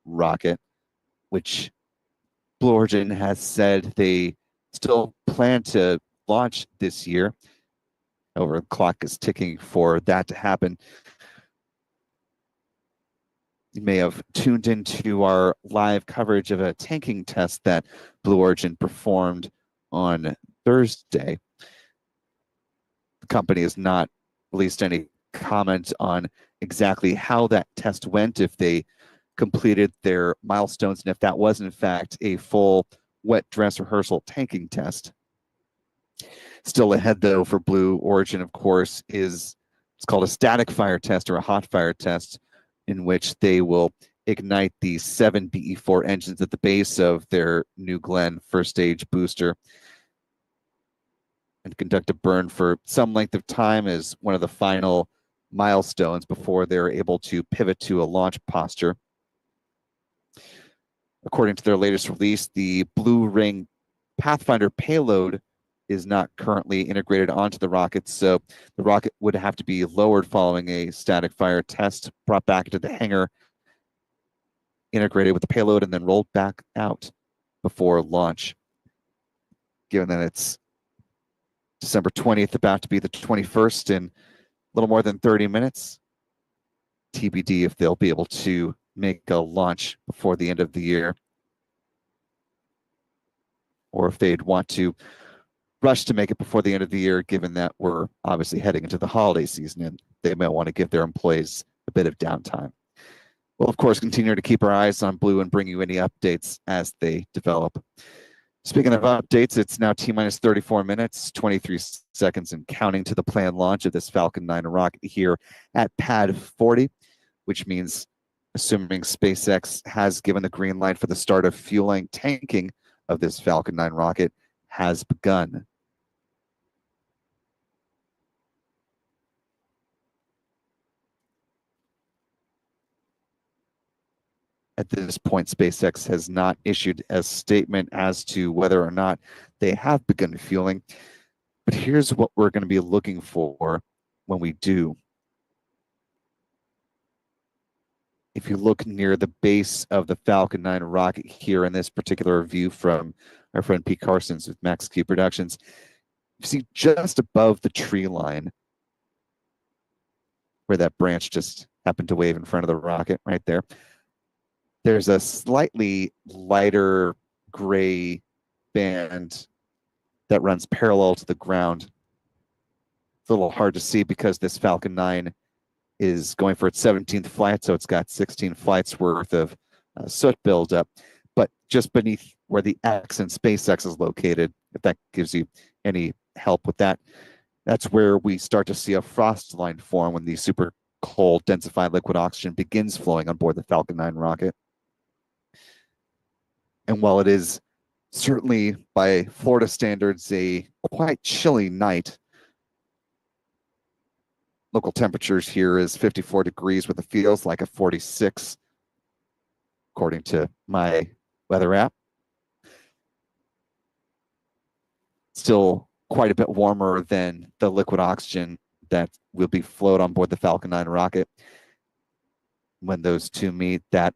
rocket, which Blue Origin has said they still plan to launch this year. However, the clock is ticking for that to happen. You may have tuned into our live coverage of a tanking test that Blue Origin performed on Thursday. The company has not released any comment on exactly how that test went, if they completed their milestones, and if that was in fact a full wet dress rehearsal tanking test. Still ahead though for Blue Origin, of course, is it's called a static fire test or a hot fire test, in which they will ignite the 7 BE4 engines at the base of their New Glenn first stage booster and conduct a burn for some length of time as one of the final milestones before they're able to pivot to a launch posture. According to their latest release, the Blue Ring Pathfinder payload is not currently integrated onto the rocket, so the rocket would have to be lowered following a static fire test, brought back into the hangar, integrated with the payload, and then rolled back out before launch. Given that it's December 20th, about to be the 21st in a little more than 30 minutes, TBD if they'll be able to make a launch before the end of the year, or if they'd want to rush to make it before the end of the year, given that we're obviously heading into the holiday season and they may want to give their employees a bit of downtime. We'll, of course, continue to keep our eyes on Blue and bring you any updates as they develop. Speaking of updates, it's now T-minus 34 minutes, 23 seconds and counting to the planned launch of this Falcon 9 rocket here at pad 40, which means, assuming SpaceX has given the green light for the start of fueling tanking of this Falcon 9 rocket, has begun. At this point, SpaceX has not issued a statement as to whether or not they have begun fueling. But here's what we're going to be looking for when we do. If you look near the base of the Falcon 9 rocket here in this particular view from our friend Pete Carson's with Max Q Productions, you see just above the tree line where that branch just happened to wave in front of the rocket right there, there's a slightly lighter gray band that runs parallel to the ground. It's a little hard to see because this Falcon 9 is going for its 17th flight, so it's got 16 flights worth of soot buildup. But just beneath where the X in SpaceX is located, if that gives you any help with that, that's where we start to see a frost line form when the super cold densified liquid oxygen begins flowing on board the Falcon 9 rocket. And while it is certainly by Florida standards a quite chilly night, local temperatures here is 54 degrees with it feels like a 46, according to my weather app. Still quite a bit warmer than the liquid oxygen that will be flowed on board the Falcon 9 rocket. When those two meet, that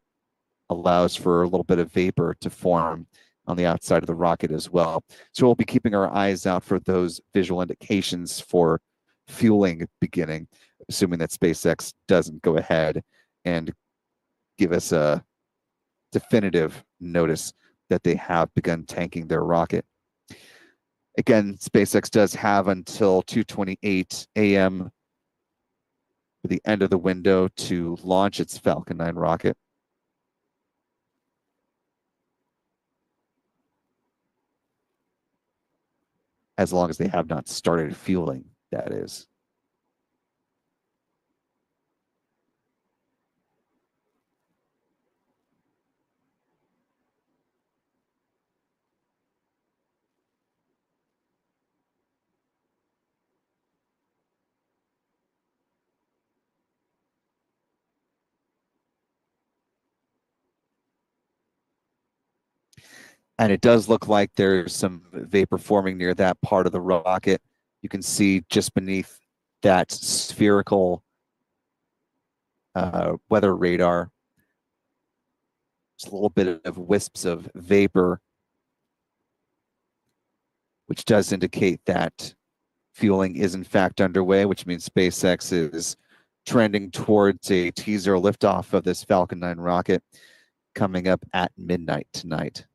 allows for a little bit of vapor to form on the outside of the rocket as well. So we'll be keeping our eyes out for those visual indications for fueling beginning, assuming that SpaceX doesn't go ahead and give us a definitive notice that they have begun tanking their rocket. Again, SpaceX does have until 2:28 a.m. for the end of the window to launch its Falcon 9 rocket. As long as they have not started fueling, that is. And it does look like there's some vapor forming near that part of the rocket. You can see just beneath that spherical weather radar Just a little bit of wisps of vapor, which does indicate that fueling is in fact underway, which means SpaceX is trending towards a teaser liftoff of this Falcon 9 rocket coming up at midnight tonight.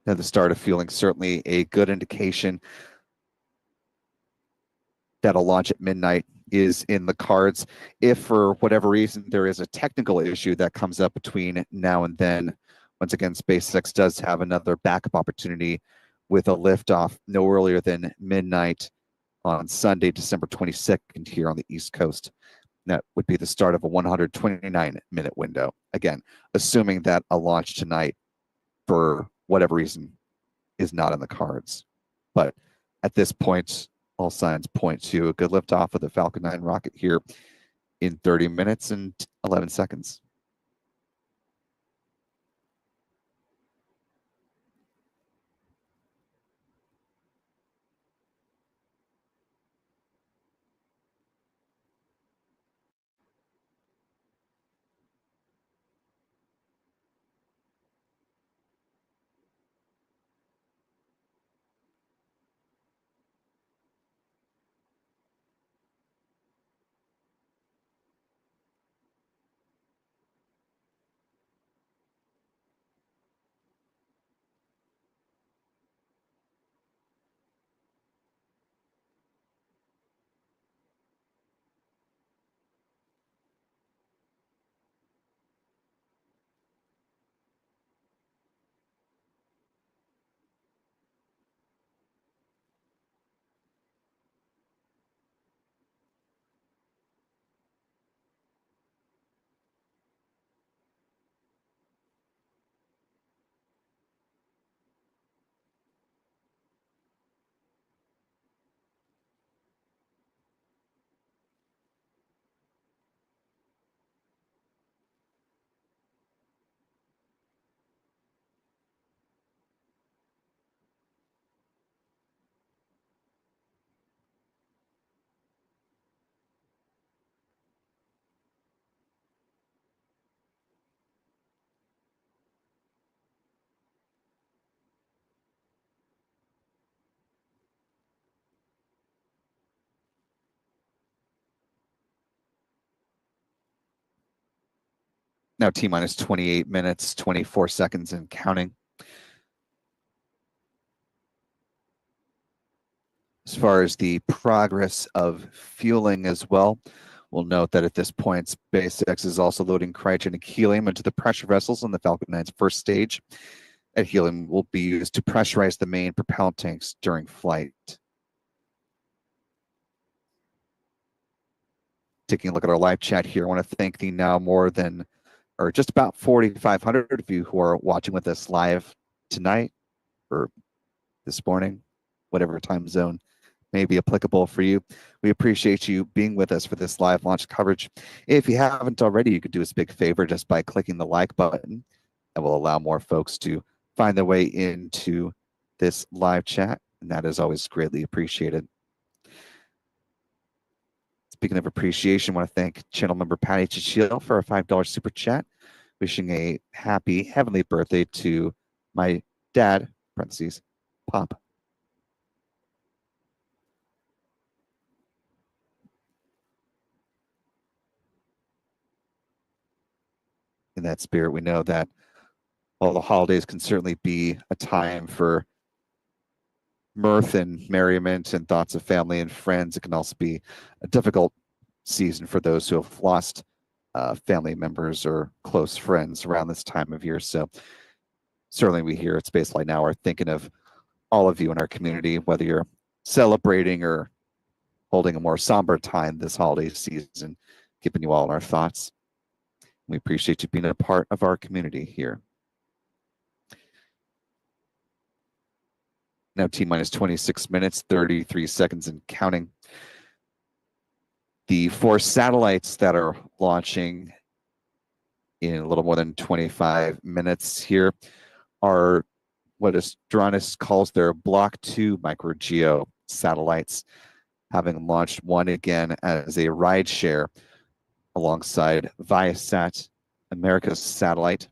Now, the start of fueling, certainly a good indication that a launch at midnight is in the cards. If for whatever reason there is a technical issue that comes up between now and then, once again, SpaceX does have another backup opportunity with a liftoff no earlier than midnight on Sunday, December 22nd here on the East Coast. That would be the start of a 129-minute window. Again, assuming that a launch tonight, for whatever reason, is not in the cards. But at this point, all signs point to a good liftoff of the Falcon 9 rocket here in 30 minutes and 11 seconds. Now T-minus 28 minutes, 24 seconds and counting. As far as the progress of fueling as well, we'll note that at this point, SpaceX is also loading cryogenic helium into the pressure vessels on the Falcon 9's first stage. That helium will be used to pressurize the main propellant tanks during flight. Taking a look at our live chat here, I want to thank the now more than, or just about 4,500 of you who are watching with us live tonight or this morning, whatever time zone may be applicable for you. We appreciate you being with us for this live launch coverage. If you haven't already, you could do us a big favor just by clicking the like button. That will allow more folks to find their way into this live chat, and that is always greatly appreciated. Speaking of appreciation, I want to thank channel member Patty Chichil for a $5 super chat, wishing a happy heavenly birthday to my dad, parentheses, Pop. In that spirit, we know that while the holidays can certainly be a time for mirth and merriment and thoughts of family and friends, it can also be a difficult season for those who have lost family members or close friends around this time of year. So certainly we here at Spaceflight Now are thinking of all of you in our community, whether you're celebrating or holding a more somber time this holiday season, keeping you all in our thoughts. We appreciate you being a part of our community here. Now T-minus 26 minutes, 33 seconds and counting. The 4 satellites that are launching in a little more than 25 minutes here are what Astranis calls their Block 2 MicroGEO satellites. having launched one again as a ride share alongside Viasat, America's satellite,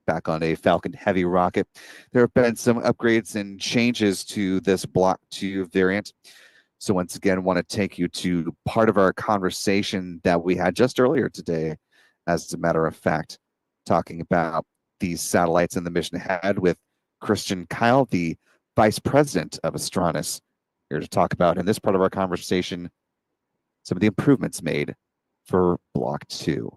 back on a Falcon Heavy rocket. There have been some upgrades and changes to this Block 2 variant. So once again, want to take you to part of our conversation that we had just earlier today, as a matter of fact, talking about these satellites and the mission ahead with Christian Kyle, the Vice President of Astranis, here to talk about, in this part of our conversation, some of the improvements made for Block 2.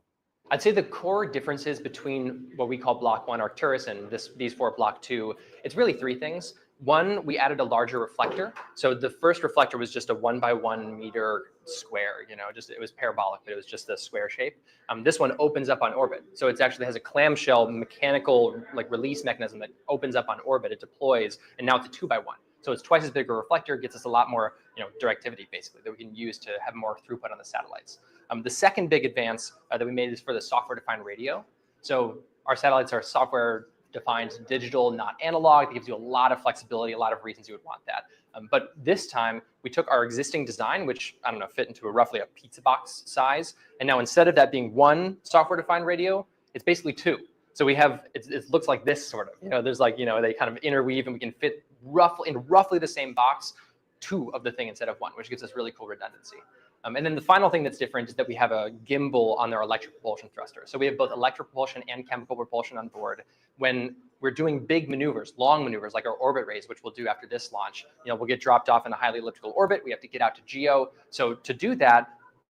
I'd say the core differences between what we call Block 1 Arcturus and these four Block 2, it's really three things. One, we added a larger reflector. So the first reflector was just a 1 by 1 meter square, it was parabolic, but it was just a square shape. This one opens up on orbit. So it actually has a clamshell mechanical release mechanism that opens up on orbit, it deploys, and now it's a 2 by 1. So it's twice as big a reflector, gets us a lot more directivity, basically, that we can use to have more throughput on the satellites. The second big advance that we made is for the software-defined radio. So our satellites are software-defined digital, not analog. That gives you a lot of flexibility, a lot of reasons you would want that. But this time, we took our existing design, which, fit into roughly a pizza box size. And now instead of that being one software-defined radio, it's basically two. So we have, it looks like this sort of, there's they kind of interweave, and we can fit in roughly the same box, two of the thing instead of one, which gives us really cool redundancy. And then the final thing that's different is that we have a gimbal on our electric propulsion thruster. So we have both electric propulsion and chemical propulsion on board. When we're doing big maneuvers, long maneuvers, like our orbit raise, which we'll do after this launch, we'll get dropped off in a highly elliptical orbit. We have to get out to GEO. So to do that,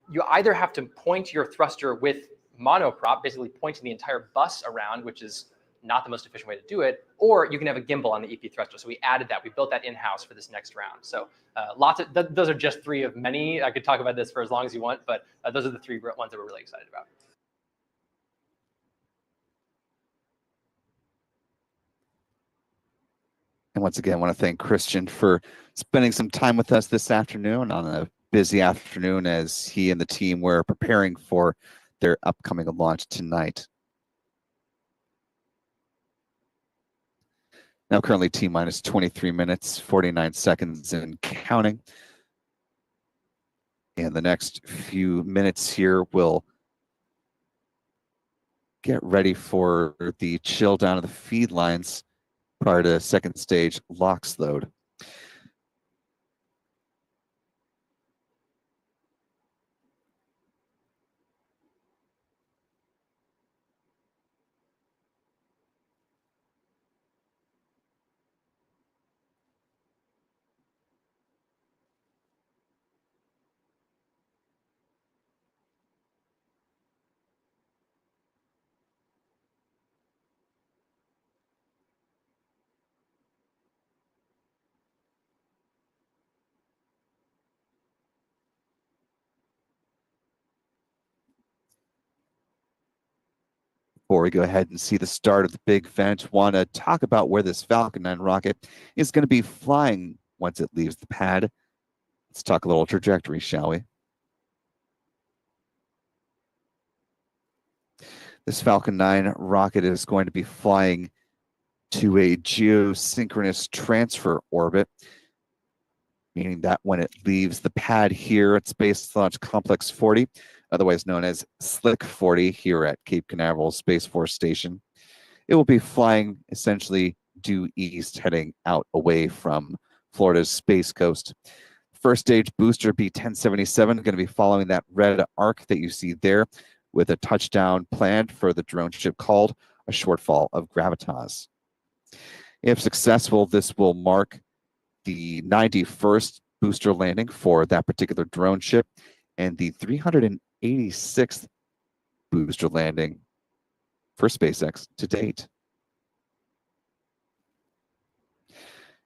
you either have to point your thruster with monoprop, basically pointing the entire bus around, which is not the most efficient way to do it, or you can have a gimbal on the EP thruster. So we added that. We built that in-house for this next round. So those are just three of many. I could talk about this for as long as you want, but those are the three ones that we're really excited about. And once again, I want to thank Christian for spending some time with us this afternoon on a busy afternoon as he and the team were preparing for their upcoming launch tonight. Now currently T-minus 23 minutes, 49 seconds and counting. In the next few minutes here, we'll get ready for the chill down of the feed lines prior to second stage LOX load. Before we go ahead and see the start of the big event, want to talk about where this Falcon 9 rocket is going to be flying once it leaves the pad. Let's talk a little trajectory, shall we? This Falcon 9 rocket is going to be flying to a geosynchronous transfer orbit, meaning that when it leaves the pad here at Space Launch Complex 40, otherwise known as Slick 40 here at Cape Canaveral Space Force Station, it will be flying essentially due east, heading out away from Florida's Space Coast. First stage booster B-1077 going to be following that red arc that you see there, with a touchdown planned for the drone ship called a shortfall of gravitas. If successful, this will mark the 91st booster landing for that particular drone ship and the 386th booster landing for SpaceX to date.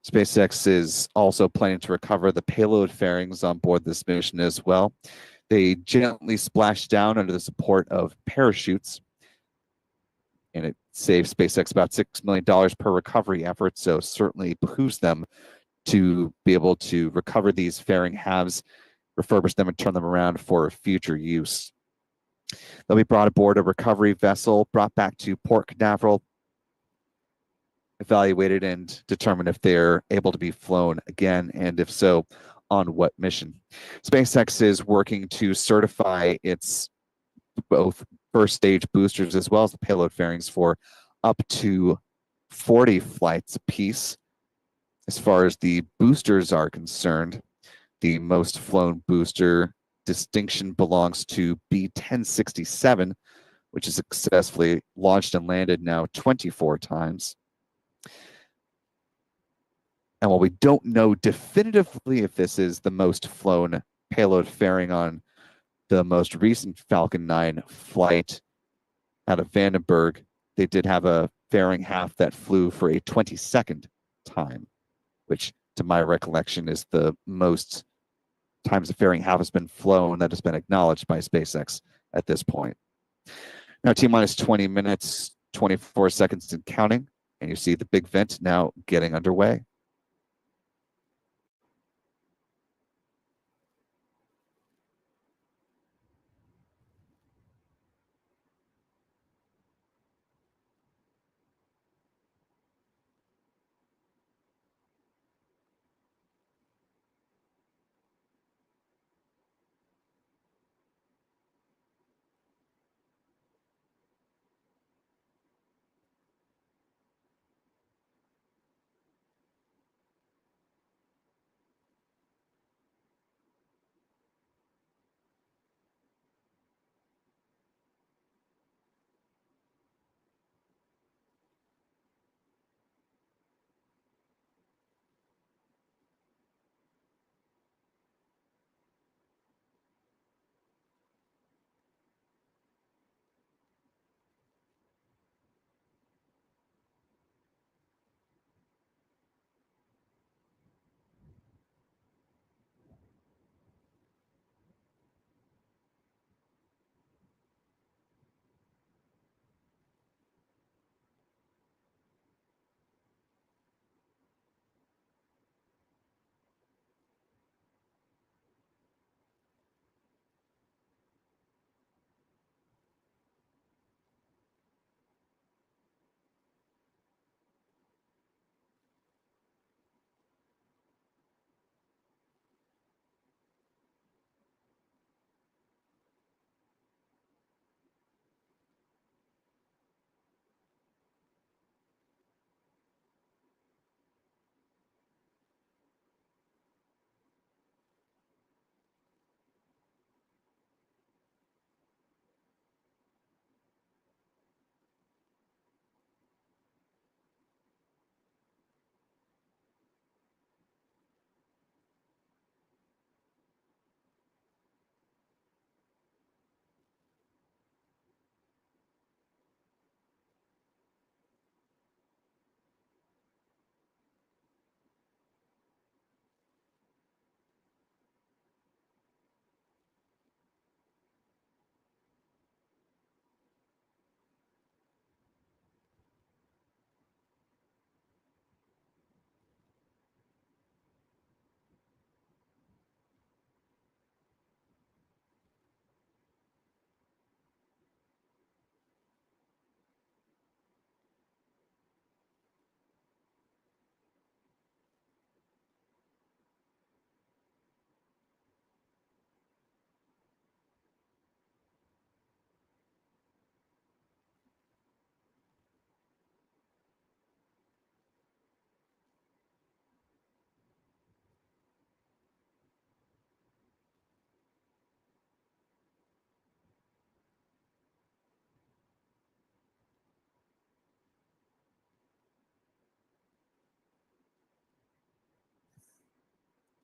SpaceX is also planning to recover the payload fairings on board this mission as well. They gently splash down under the support of parachutes, and it saves SpaceX about $6 million per recovery effort, so certainly behooves them to be able to recover these fairing halves, refurbish them, and turn them around for future use. They'll be brought aboard a recovery vessel, brought back to Port Canaveral, evaluated and determine if they're able to be flown again, and if so, on what mission. SpaceX is working to certify its both first stage boosters as well as the payload fairings for up to 40 flights apiece. As far as the boosters are concerned, the most flown booster distinction belongs to B-1067, which is successfully launched and landed now 24 times. And while we don't know definitively if this is the most flown payload fairing on the most recent Falcon 9 flight out of Vandenberg, they did have a fairing half that flew for a 22nd time, which to my recollection is the most times a fairing half has been flown that has been acknowledged by SpaceX at this point. Now T-minus 20 minutes, 24 seconds and counting, and you see the big vent now getting underway.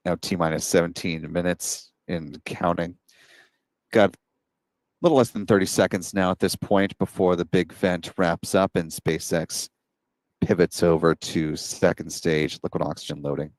Now T-minus 17 minutes in counting. Got a little less than 30 seconds now at this point before the big vent wraps up and SpaceX pivots over to second stage liquid oxygen loading.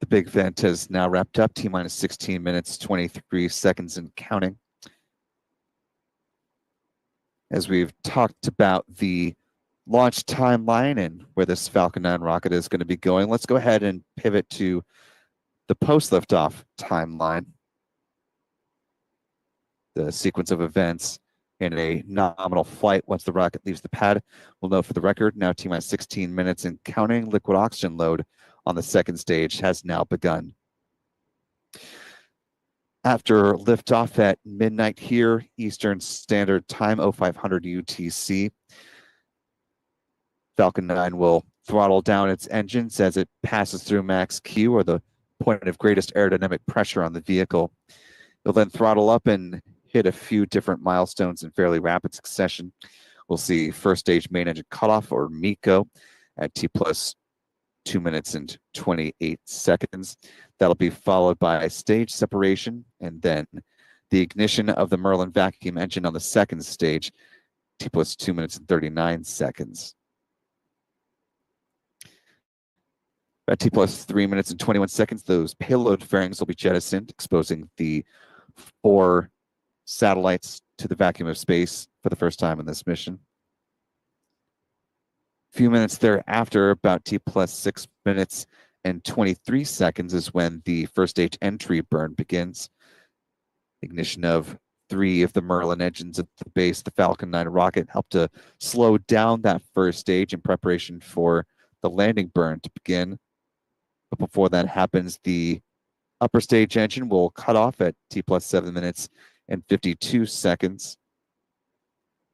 The big vent has now wrapped up, T-minus 16 minutes, 23 seconds and counting. As we've talked about the launch timeline and where this Falcon 9 rocket is going to be going, let's go ahead and pivot to the post-liftoff timeline. The sequence of events in a nominal flight once the rocket leaves the pad. We'll note for the record, now T-minus 16 minutes and counting. Liquid oxygen load on the second stage has now begun. After liftoff at midnight here, Eastern Standard Time, 0500 UTC, Falcon 9 will throttle down its engines as it passes through max Q, or the point of greatest aerodynamic pressure on the vehicle. It'll then throttle up and hit a few different milestones in fairly rapid succession. We'll see first stage main engine cutoff, or MECO, at T+2 minutes and 28 seconds. That'll be followed by stage separation and then the ignition of the Merlin vacuum engine on the second stage, T+2 minutes and 39 seconds. At T+3 minutes and 21 seconds, those payload fairings will be jettisoned, exposing the 4 satellites to the vacuum of space for the first time in this mission. A few minutes thereafter, about T+6 minutes and 23 seconds, is when the first stage entry burn begins. Ignition of 3 of the Merlin engines at the base of the Falcon 9 rocket helped to slow down that first stage in preparation for the landing burn to begin. But before that happens, the upper stage engine will cut off at T+7 minutes and 52 seconds.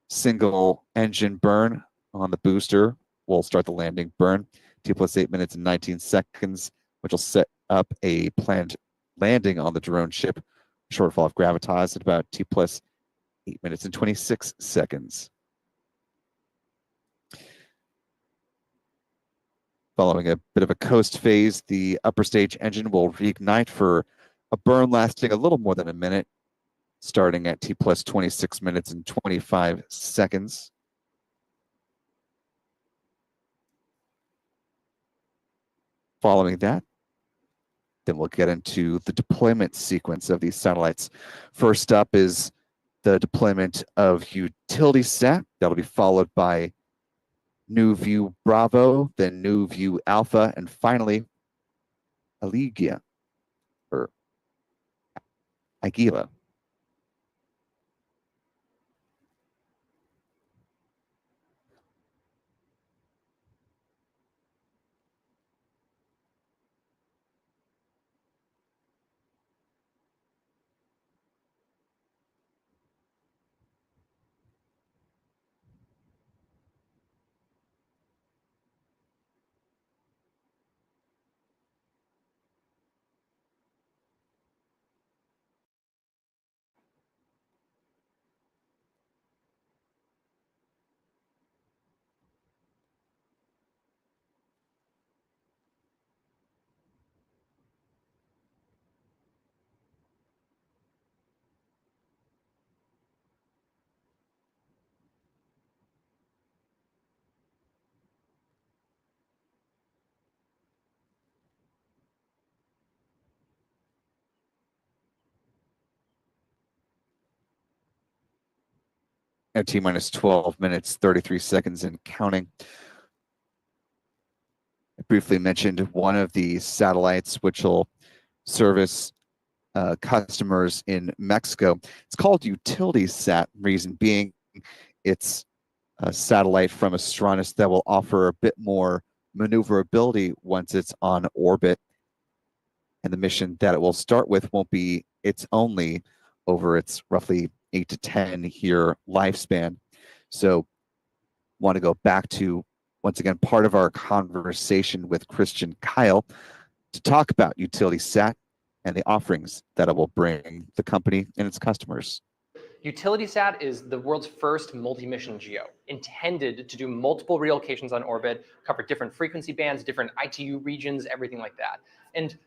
Single engine burn on the booster will start the landing burn, T+8 minutes and 19 seconds, which will set up a planned landing on the drone ship, shortfall of gravitas at about T+8 minutes and 26 seconds. Following a bit of a coast phase, the upper stage engine will reignite for a burn lasting a little more than a minute, starting at T+26 minutes and 25 seconds. Following that, then we'll get into the deployment sequence of these satellites. First up is the deployment of UtilitySat. That'll be followed by New View Bravo, then New View Alpha, and finally Aligea, or Agila. At T minus 12 minutes, 33 seconds and counting. I briefly mentioned one of the satellites which will service customers in Mexico. It's called UtilitySat, reason being it's a satellite from Astranis that will offer a bit more maneuverability once it's on orbit. And the mission that it will start with won't be its only over its roughly 8 to 10 year lifespan. So want to go back to, once again, part of our conversation with Christian Kyle to talk about UtilitySat and the offerings that it will bring the company and its customers. UtilitySat is the world's first multi-mission GEO, intended to do multiple relocations on orbit, cover different frequency bands, different ITU regions, everything like that. And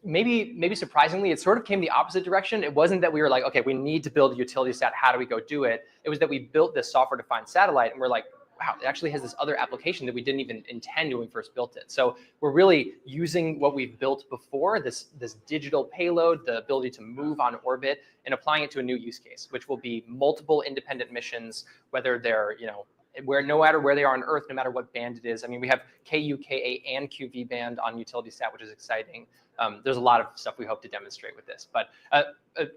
maybe surprisingly, it sort of came the opposite direction. It wasn't that we were like, okay, we need to build a UtilitySat, how do we go do it? It was that we built this software-defined satellite and we're like, wow, it actually has this other application that we didn't even intend when we first built it. So we're really using what we've built before, this digital payload, the ability to move on orbit, and applying it to a new use case, which will be multiple independent missions, whether they're, where no matter where they are on Earth, no matter what band it is. I mean, we have KU, KA, and QV band on UtilitySat, which is exciting. There's a lot of stuff we hope to demonstrate with this. But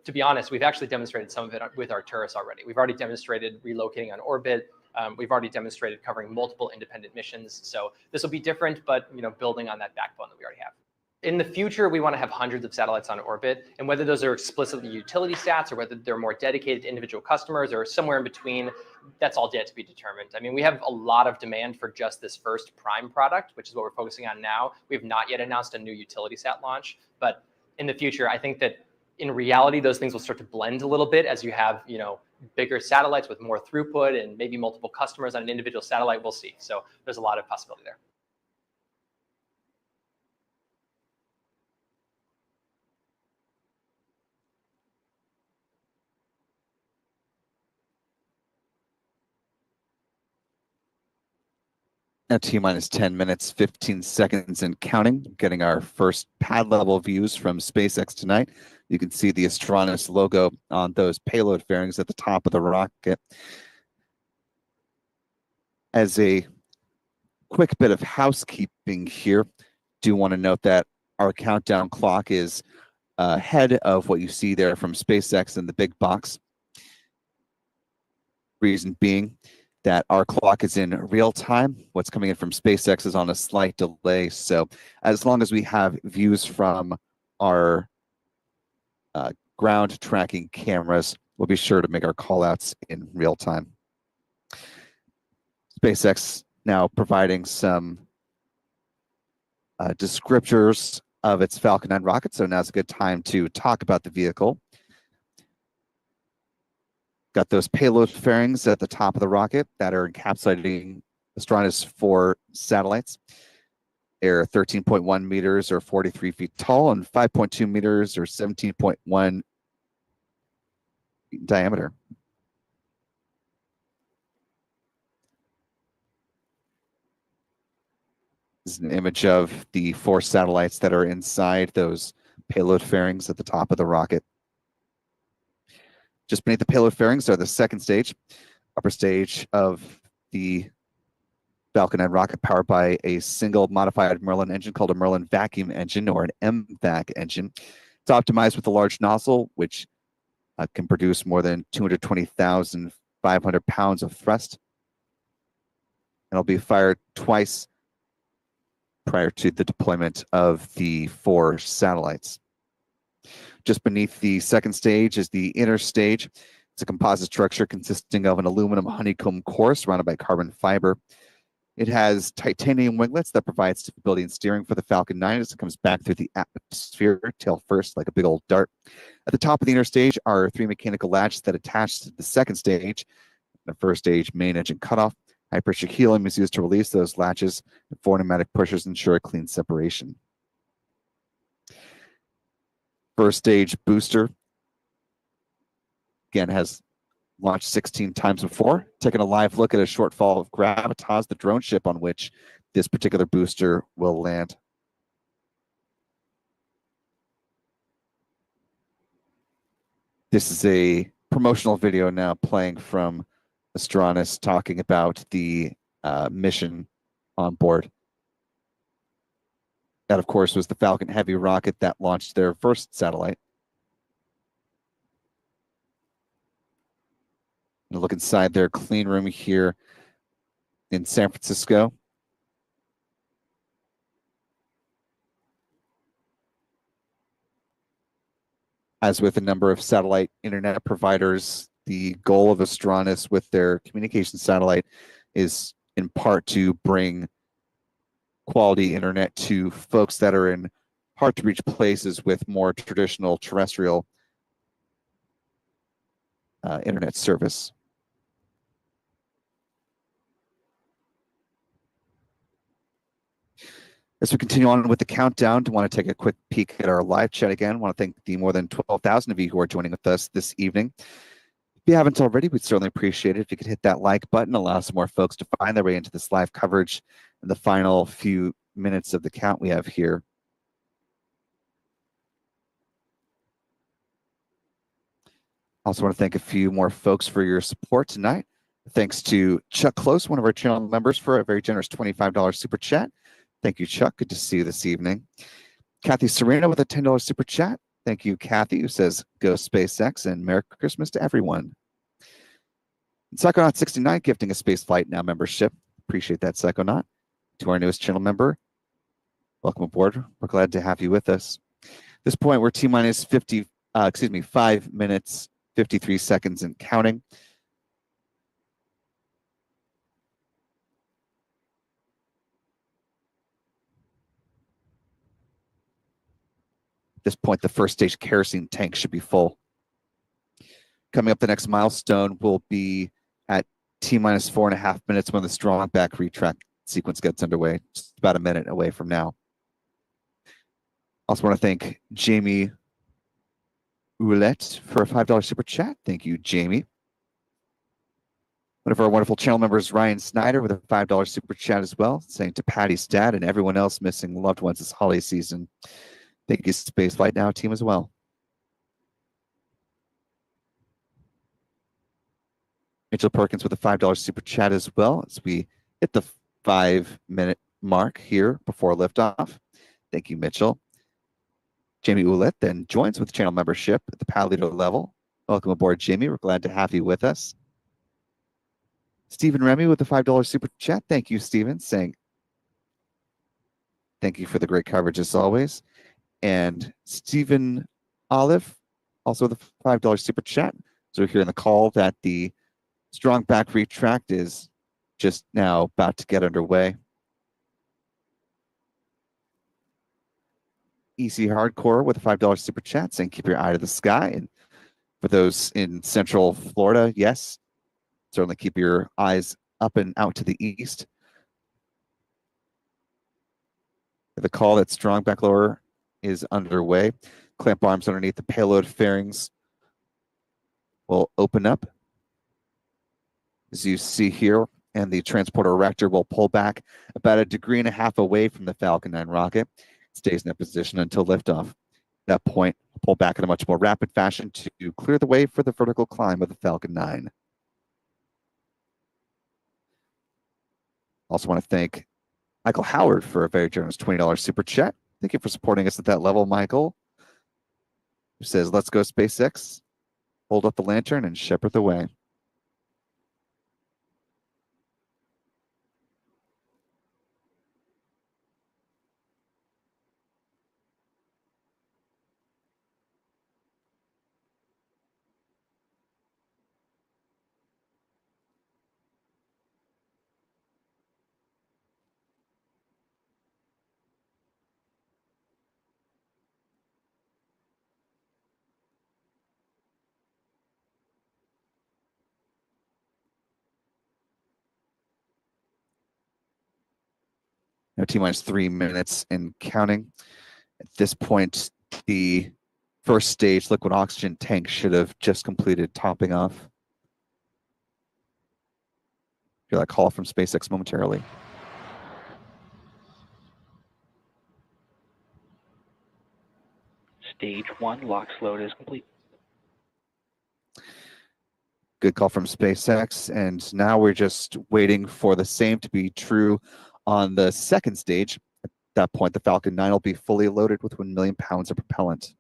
to be honest, we've actually demonstrated some of it with Arcturus already. We've already demonstrated relocating on orbit. We've already demonstrated covering multiple independent missions. So this will be different, but building on that backbone that we already have. In the future, we want to have hundreds of satellites on orbit, and whether those are explicitly utility sats or whether they're more dedicated to individual customers or somewhere in between, that's all yet to be determined. I mean, we have a lot of demand for just this first prime product, which is what we're focusing on now. We have not yet announced a new utility sat launch, but in the future, I think that in reality, those things will start to blend a little bit as you have, bigger satellites with more throughput and maybe multiple customers on an individual satellite. We'll see. So there's a lot of possibility there. Now T-minus 10 minutes, 15 seconds and counting. Getting our first pad level views from SpaceX tonight. You can see the Astranis logo on those payload fairings at the top of the rocket. As a quick bit of housekeeping here, do want to note that our countdown clock is ahead of what you see there from SpaceX in the big box. Reason being that our clock is in real time. What's coming in from SpaceX is on a slight delay. So as long as we have views from our ground tracking cameras, we'll be sure to make our callouts in real time. SpaceX now providing some descriptors of its Falcon 9 rocket. So now's a good time to talk about the vehicle. Got those payload fairings at the top of the rocket that are encapsulating Astranis 4 satellites. They're 13.1 meters or 43 feet tall and 5.2 meters or 17.1 feet in diameter. This is an image of the 4 satellites that are inside those payload fairings at the top of the rocket. Just beneath the payload fairings are the second stage, upper stage of the Falcon 9 rocket, powered by a single modified Merlin engine called a Merlin vacuum engine, or an MVac engine. It's optimized with a large nozzle, which can produce more than 220,500 pounds of thrust. And it'll be fired twice prior to the deployment of the 4 satellites. Just beneath the second stage is the inner stage. It's a composite structure consisting of an aluminum honeycomb core surrounded by carbon fiber. It has titanium winglets that provide stability and steering for the Falcon 9 as it comes back through the atmosphere, tail first, like a big old dart. At the top of the inner stage are 3 mechanical latches that attach to the second stage. The first stage main engine cutoff. High pressure helium is used to release those latches, and 4 pneumatic pushers ensure a clean separation. First stage booster, again, has launched 16 times before. Taking a live look at a shortfall of Gravitas, the drone ship on which this particular booster will land. This is a promotional video now playing from Astranis talking about the mission on board. That, of course, was the Falcon Heavy rocket that launched their first satellite. And look inside their clean room here in San Francisco. As with a number of satellite internet providers, the goal of Astranis with their communication satellite is in part to bring quality internet to folks that are in hard to reach places with more traditional terrestrial internet service. As we continue on with the countdown, I want to take a quick peek at our live chat again. I want to thank the more than 12,000 of you who are joining with us this evening. If you haven't already, we'd certainly appreciate it if you could hit that like button, allow some more folks to find their way into this live coverage in the final few minutes of the count we have here. Also want to thank a few more folks for your support tonight. Thanks to Chuck Close, one of our channel members, for a very generous $25 super chat. Thank you, Chuck. Good to see you this evening. Kathy Serena with a $10 super chat. Thank you, Kathy, who says, go SpaceX and Merry Christmas to everyone. Psychonaut69 gifting a Spaceflight Now membership. Appreciate that, Psychonaut. To our newest channel member, welcome aboard. We're glad to have you with us. At this point, we're T-minus 5 minutes, 53 seconds and counting. At this point, the first stage kerosene tank should be full. Coming up, the next milestone will be at T-minus 4.5 minutes when the strong back retract sequence gets underway, just about a minute away from now. Also want to thank Jamie Roulette for a $5 super chat. Thank you, Jamie. One of our wonderful channel members, Ryan Snyder, with a $5 super chat as well, saying to Patty's dad and everyone else missing loved ones this holiday season, thank you, Spaceflight Now team as well. Mitchell Perkins with a $5 super chat as well as we hit the 5-minute mark here before liftoff. Thank you, Mitchell. Jamie Ouellette then joins with channel membership at the PAL leader level. Welcome aboard, Jamie. We're glad to have you with us. Stephen Remy with the $5 super chat. Thank you, Stephen, saying thank you for the great coverage as always. And Stephen Olive, also the $5 super chat. So we're hearing the call that the strong back retract is just now about to get underway. EC Hardcore with a $5 super chat saying keep your eye to the sky. And for those in Central Florida, yes, certainly keep your eyes up and out to the east. The call that strong back lower is underway. Clamp arms underneath the payload fairings will open up, as you see here, and the transporter erector will pull back about 1.5 degrees away from the Falcon 9 rocket. It stays in that position until liftoff. At that point, pull back in a much more rapid fashion to clear the way for the vertical climb of the Falcon 9. Also want to thank Michael Howard for a very generous $20 super chat. Thank you for supporting us at that level, Michael. Who says, let's go SpaceX, hold up the lantern and shepherd the way. Now T-minus 3 minutes and counting. At this point, the first stage liquid oxygen tank should have just completed topping off. Hear that call from SpaceX momentarily. Stage 1 LOX load is complete. Good call from SpaceX. And now we're just waiting for the same to be true on the second stage. At that point, the Falcon 9 will be fully loaded with 1 million pounds of propellant.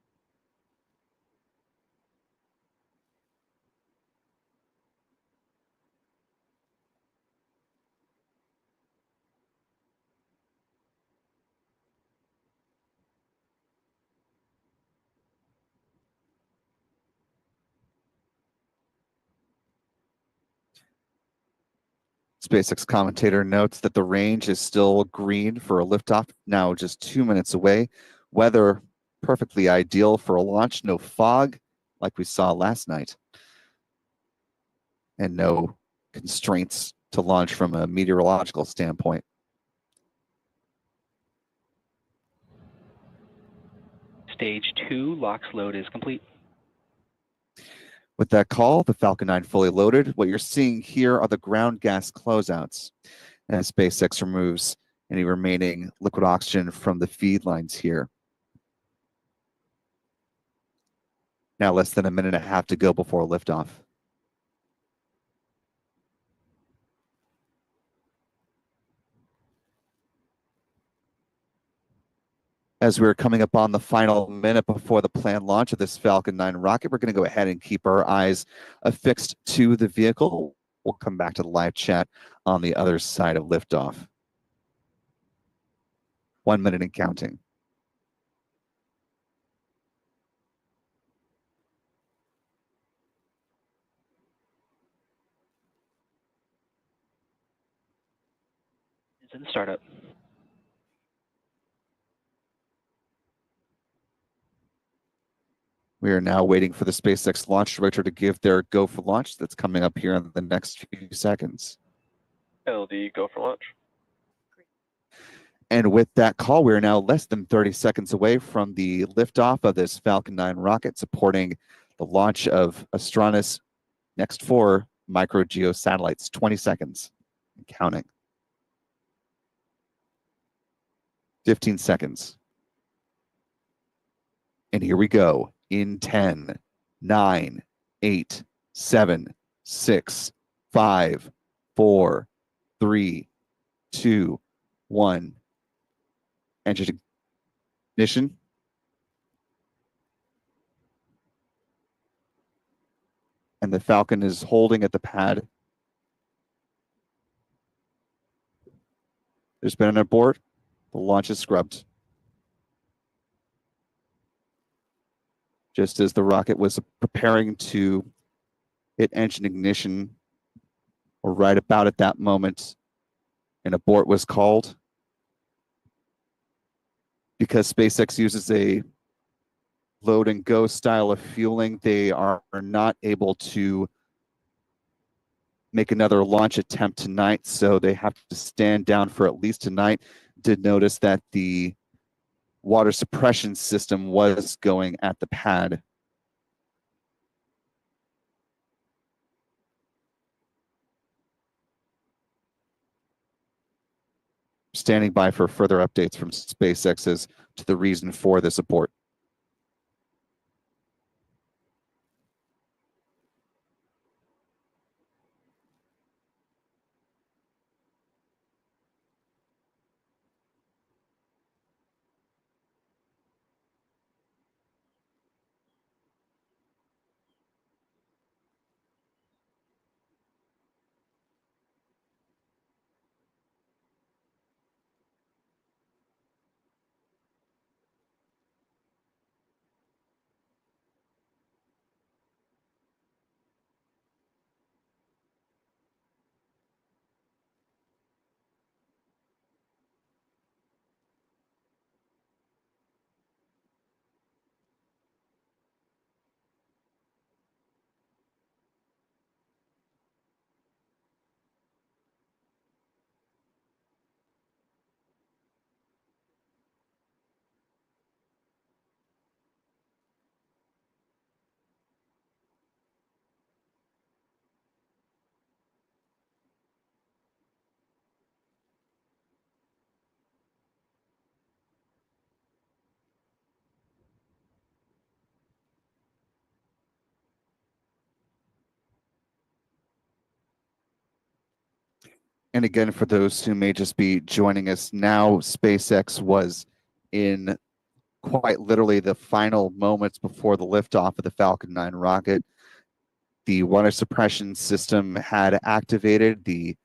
SpaceX commentator notes that the range is still green for a liftoff, now just 2 minutes away. Weather perfectly ideal for a launch, no fog like we saw last night, and no constraints to launch from a meteorological standpoint. Stage 2 LOX load is complete. With that call, the Falcon 9 fully loaded. What you're seeing here are the ground gas closeouts as SpaceX removes any remaining liquid oxygen from the feed lines here. Now less than a minute and a half to go before liftoff. As we're coming up on the final minute before the planned launch of this Falcon 9 rocket, we're going to go ahead and keep our eyes affixed to the vehicle. We'll come back to the live chat on the other side of liftoff. 1 minute and counting. It's in startup. We are now waiting for the SpaceX launch director to give their go for launch. That's coming up here in the next few seconds. LD, go for launch. And with that call, we're now less than 30 seconds away from the liftoff of this Falcon 9 rocket, supporting the launch of Astranis next 4 MicroGEO satellites. 20 seconds and counting. 15 seconds. And here we go in 10, 9, 8, 7, 6, 5, 4, 3, 2, 1. Engine ignition. And the Falcon is holding at the pad. There's been an abort. The launch is scrubbed. Just as the rocket was preparing to hit engine ignition, or right about at that moment, an abort was called. Because SpaceX uses a load and go style of fueling, they are not able to make another launch attempt tonight, so they have to stand down for at least tonight. Did notice that the water suppression system was going at the pad. Standing by for further updates from SpaceX as to the reason for this abort. And again, for those who may just be joining us now, SpaceX was in quite literally the final moments before the liftoff of the Falcon 9 rocket. The water suppression system had activated. The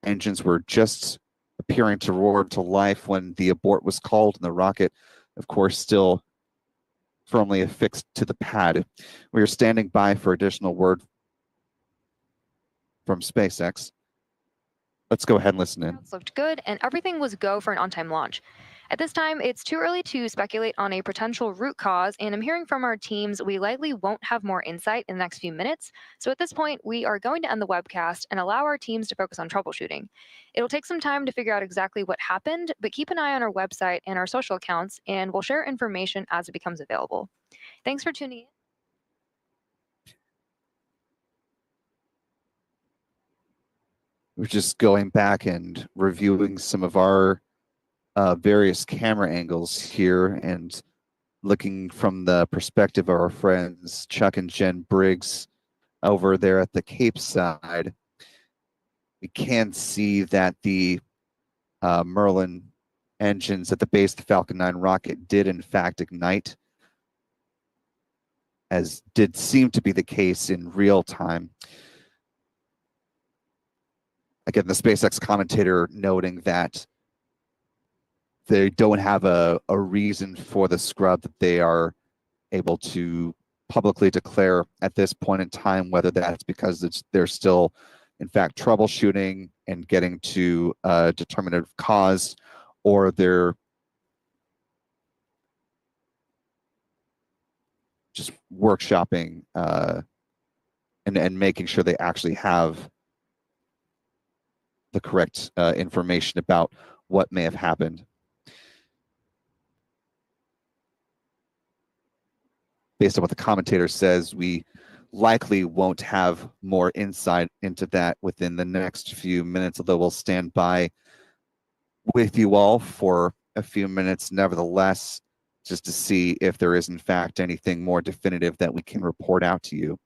engines were just appearing to roar to life when the abort was called, and the rocket, of course, still firmly affixed to the pad. We are standing by for additional word from SpaceX. Let's go ahead and listen in. Looked good, and everything was go for an on-time launch. At this time, it's too early to speculate on a potential root cause, and I'm hearing from our teams we likely won't have more insight in the next few minutes. So at this point, we are going to end the webcast and allow our teams to focus on troubleshooting. It'll take some time to figure out exactly what happened, but keep an eye on our website and our social accounts, and we'll share information as it becomes available. Thanks for tuning in. we're just going back and reviewing some of our various camera angles here and looking from the perspective of our friends Chuck and Jen Briggs over there at the Cape side. We can see that the Merlin engines at the base of the Falcon 9 rocket did in fact ignite, as did seem to be the case in real time. Again, the SpaceX commentator noting that they don't have a reason for the scrub that they are able to publicly declare at this point in time, whether that's because they're still, in fact, troubleshooting and getting to a determinative cause, or they're just workshopping and making sure they actually have the correct information about what may have happened. Based on what the commentator says, we likely won't have more insight into that within the next few minutes, although we'll stand by with you all for a few minutes nevertheless, just to see if there is in fact anything more definitive that we can report out to you.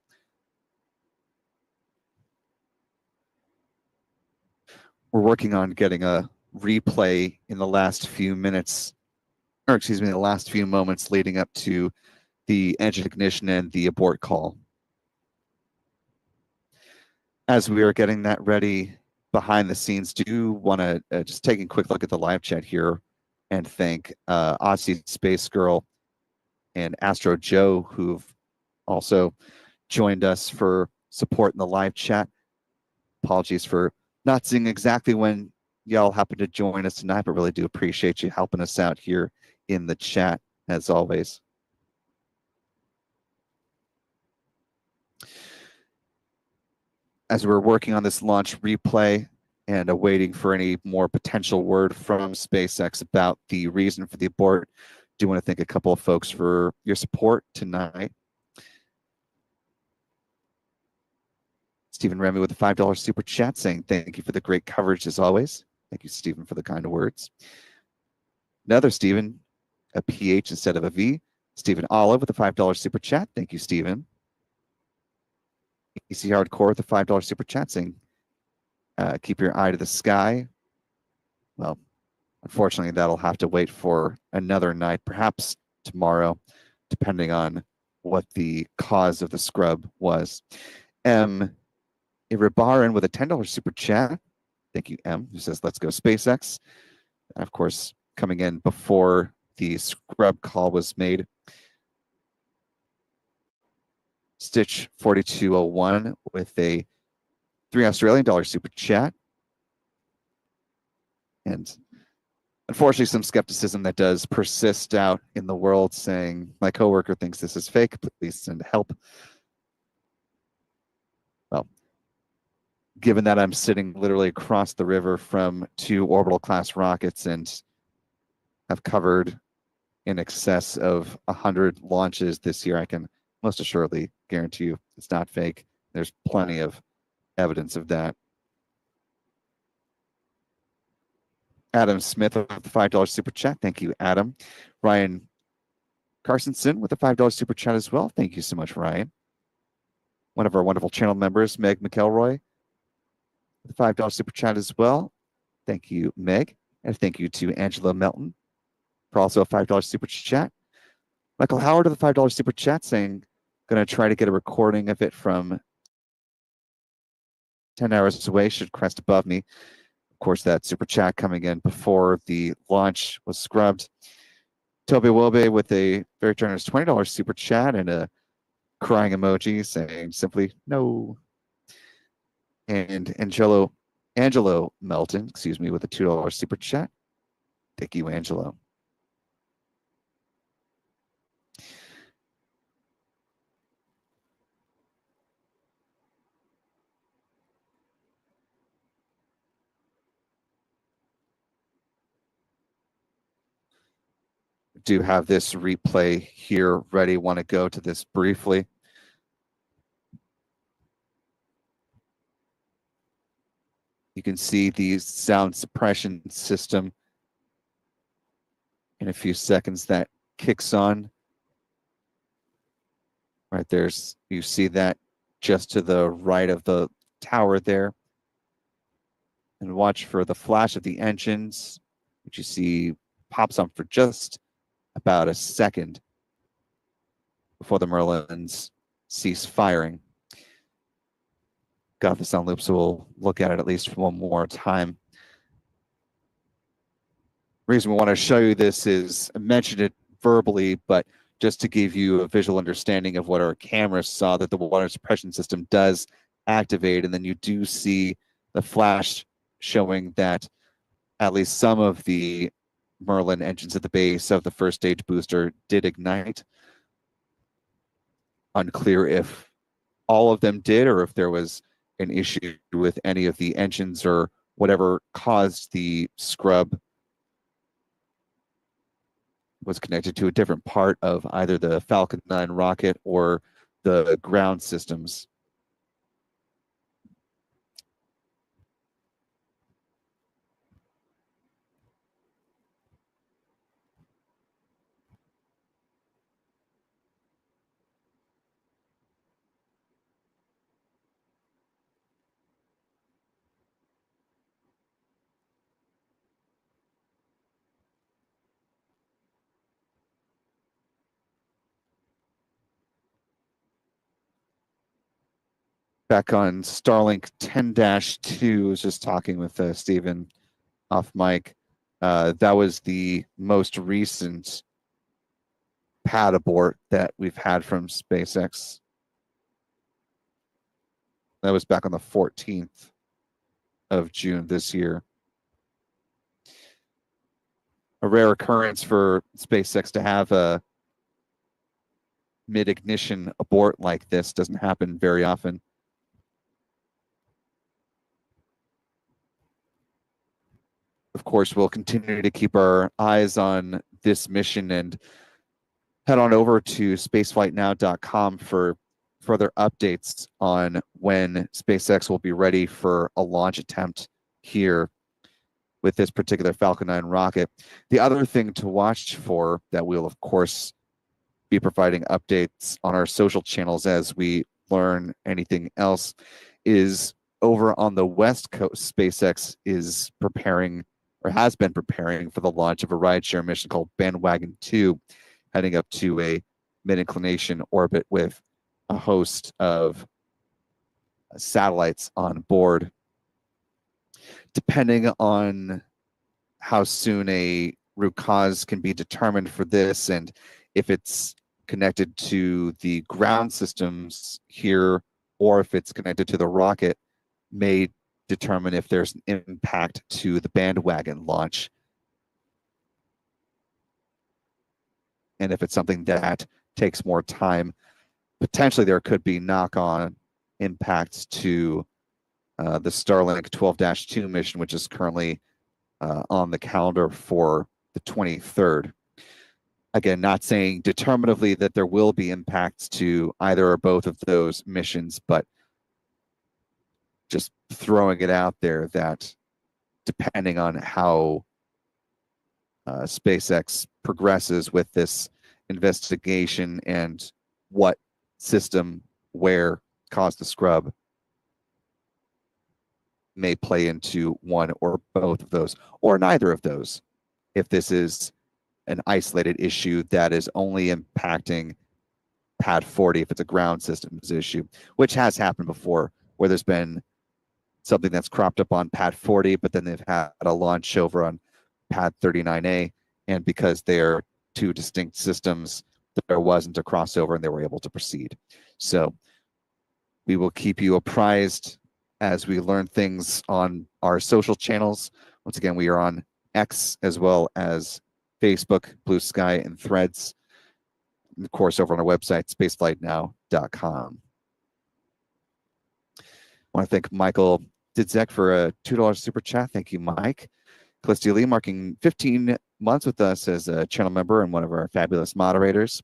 We're working on getting a replay in the last few minutes, or excuse me, the last few moments leading up to the engine ignition and the abort call. As we are getting that ready behind the scenes, do want to just take a quick look at the live chat here and thank Aussie Space Girl and Astro Joe, who've also joined us for support in the live chat. Apologies for not seeing exactly when y'all happen to join us tonight, but really do appreciate you helping us out here in the chat, as always. As we're working on this launch replay and awaiting for any more potential word from SpaceX about the reason for the abort, do want to thank a couple of folks for your support tonight. Stephen Remy with a $5 super chat saying thank you for the great coverage as always. Thank you, Stephen, for the kind words. Another Stephen, a PH instead of a V. Stephen Olive with a $5 super chat. Thank you, Stephen. EC Hardcore with a $5 super chat saying, keep your eye to the sky. Well, unfortunately, that'll have to wait for another night, perhaps tomorrow, depending on what the cause of the scrub was. M. Iribaran with a $10 super chat. Thank you, M, who says, let's go SpaceX. And of course, coming in before the scrub call was made. Stitch 4201 with a $3 Australian super chat. And unfortunately, some skepticism that does persist out in the world saying, my coworker thinks this is fake, please send help. Well, given that I'm sitting literally across the river from 2 orbital class rockets and have covered in excess of 100 launches this year, I can most assuredly guarantee you it's not fake. There's plenty of evidence of that. Adam Smith with the $5 super chat. Thank you, Adam. Ryan Carsonson with the $5 super chat as well. Thank you so much, Ryan. One of our wonderful channel members, Meg McElroy, with the $5 super chat as well. Thank you, Meg. And thank you to Angela Melton for also a $5 super chat. Michael Howard with a $5 super chat saying, going to try to get a recording of it from 10 hours away, should crest above me. Of course, that super chat coming in before the launch was scrubbed. Toby Wobe with a very generous $20 super chat and a crying emoji saying simply no. And Angelo Melton, excuse me, with a $2 super chat. Thank you, Angelo. Do have this replay here ready. Want to go to this briefly. You can see the sound suppression system in a few seconds that kicks on. Right there's, you see that just to the right of the tower there. And watch for the flash of the engines, which you see pops on for just about a second before the Merlins cease firing. Got this on loop, so we'll look at it at least one more time. The reason we want to show you this is, I mentioned it verbally, but just to give you a visual understanding of what our cameras saw, that the water suppression system does activate, and then you do see the flash showing that at least some of the Merlin engines at the base of the first stage booster did ignite. Unclear if all of them did or if there was an issue with any of the engines or whatever caused the scrub was connected to a different part of either the Falcon 9 rocket or the ground systems. Back on Starlink 10-2, was just talking with Stephen off mic. That was the most recent pad abort that we've had from SpaceX. That was back on the 14th of June this year. A rare occurrence for SpaceX to have a mid-ignition abort like this. Doesn't happen very often. Of course, we'll continue to keep our eyes on this mission and head on over to spaceflightnow.com for further updates on when SpaceX will be ready for a launch attempt here with this particular Falcon 9 rocket. The other thing to watch for that we'll, of course, be providing updates on our social channels as we learn anything else is over on the West Coast. SpaceX is preparing or has been preparing for the launch of a rideshare mission called Bandwagon 2, heading up to a mid-inclination orbit with a host of satellites on board. Depending on how soon a root cause can be determined for this and if it's connected to the ground systems here or if it's connected to the rocket, may determine if there's an impact to the Bandwagon launch. And if it's something that takes more time, potentially there could be knock-on impacts to the Starlink 12-2 mission, which is currently on the calendar for the 23rd. Again, not saying determinatively that there will be impacts to either or both of those missions, but just throwing it out there that depending on how SpaceX progresses with this investigation and what system where caused the scrub may play into one or both of those or neither of those. If this is an isolated issue that is only impacting pad 40, if it's a ground systems issue, which has happened before, where there's been something that's cropped up on pad 40, but then they've had a launch over on pad 39A, and because they're two distinct systems, there wasn't a crossover and they were able to proceed. So we will keep you apprised as we learn things on our social channels. Once again, we are on X as well as Facebook, Blue Sky, and Threads. And of course, over on our website, spaceflightnow.com. I want to thank Michael Didzek for a $2 super chat. Thank you, Mike. Callisti Lee marking 15 months with us as a channel member and one of our fabulous moderators.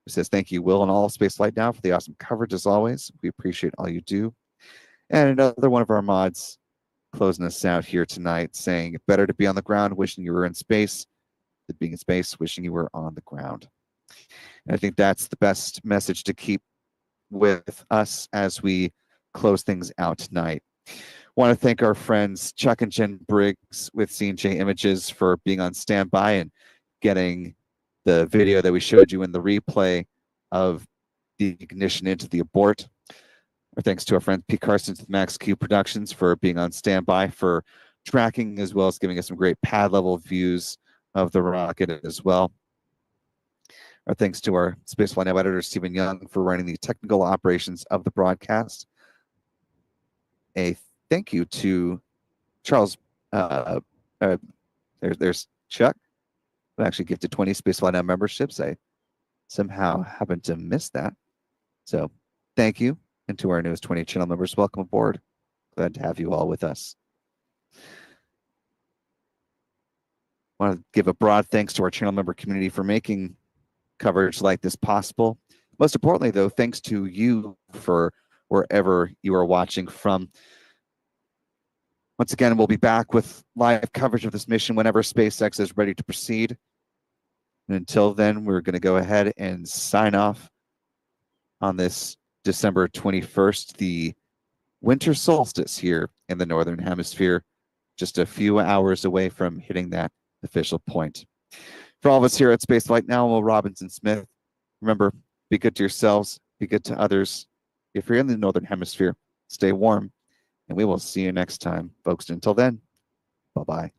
Who says, thank you, Will, and all Spaceflight Now for the awesome coverage as always. We appreciate all you do. And another one of our mods, closing us out here tonight, saying better to be on the ground, wishing you were in space, than being in space, wishing you were on the ground. And I think that's the best message to keep with us as we close things out tonight. Want to thank our friends Chuck and Jen Briggs with C&J Images for being on standby and getting the video that we showed you in the replay of the ignition into the abort. Our thanks to our friend Pete Carson with Max Q Productions for being on standby for tracking, as well as giving us some great pad level views of the rocket as well. Our thanks to our Spaceflight Now editor, Stephen Young, for running the technical operations of the broadcast. A thank you to Charles. There's Chuck, who actually gifted 20 Spaceflight Now memberships. I somehow happened to miss that. So thank you. And to our newest 20 channel members, welcome aboard. Glad to have you all with us. I want to give a broad thanks to our channel member community for making coverage like this possible. Most importantly, though, thanks to you for wherever you are watching from. Once again, we'll be back with live coverage of this mission whenever SpaceX is ready to proceed. And until then, we're going to go ahead and sign off on this December 21st, the winter solstice here in the Northern Hemisphere, just a few hours away from hitting that official point. For all of us here at Spaceflight Now, I'm Will Robinson Smith. Remember, be good to yourselves, be good to others. If you're in the Northern Hemisphere, stay warm, and we will see you next time, folks. Until then, bye-bye.